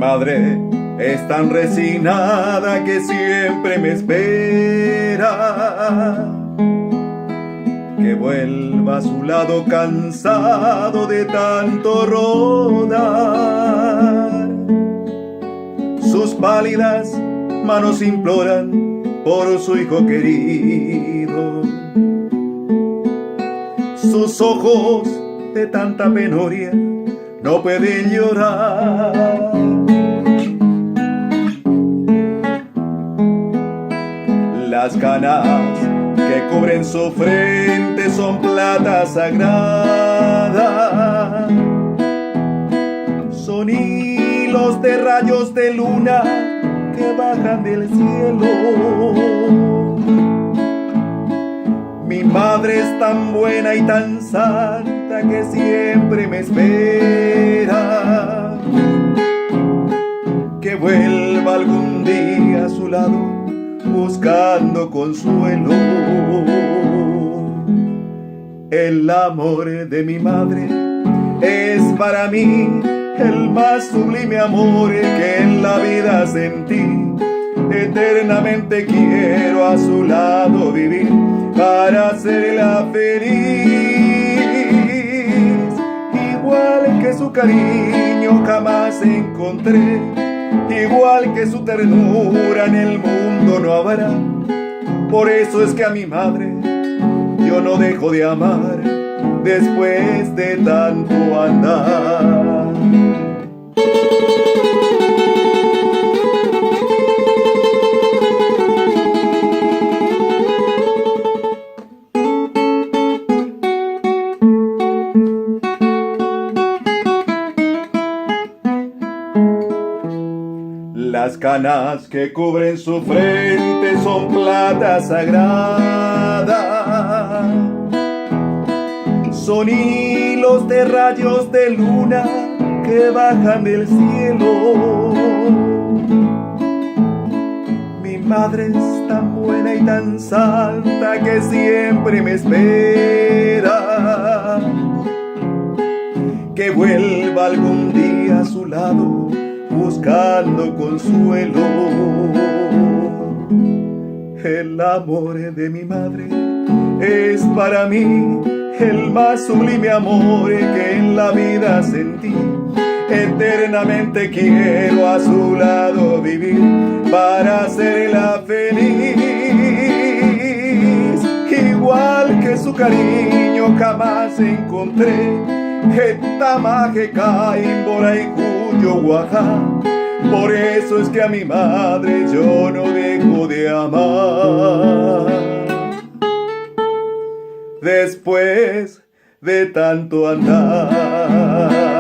madre es tan resignada que siempre me espera que vuelva a su lado cansado de tanto rodar. Sus pálidas manos imploran por su hijo querido. Sus ojos de tanta penuria no pueden llorar. Las canas que cubren su frente son plata sagrada. Son hilos de rayos de luna que bajan del cielo. Mi madre es tan buena y tan santa que siempre me espera que vuelva algún día a su lado buscando consuelo. El amor de mi madre es para mí el más sublime amor que en la vida sentí. Eternamente quiero a su lado vivir para hacerla feliz. Igual que su cariño jamás encontré, igual que su ternura en el mundo no habrá. Por eso es que a mi madre yo no dejo de amar después de tanto andar. Las canas que cubren su frente son plata sagrada. Son hilos de rayos de luna que bajan del cielo. Mi madre es tan buena y tan santa que siempre me espera que vuelva algún día a su lado buscando consuelo. El amor de mi madre es para mí el más sublime amor que en la vida sentí. Eternamente quiero a su lado vivir para hacerla feliz. Igual que su cariño jamás encontré. Etamaje Caimbora y Cuyo Oaxaca. Por eso es que a mi madre yo no dejo de amar después de tanto andar.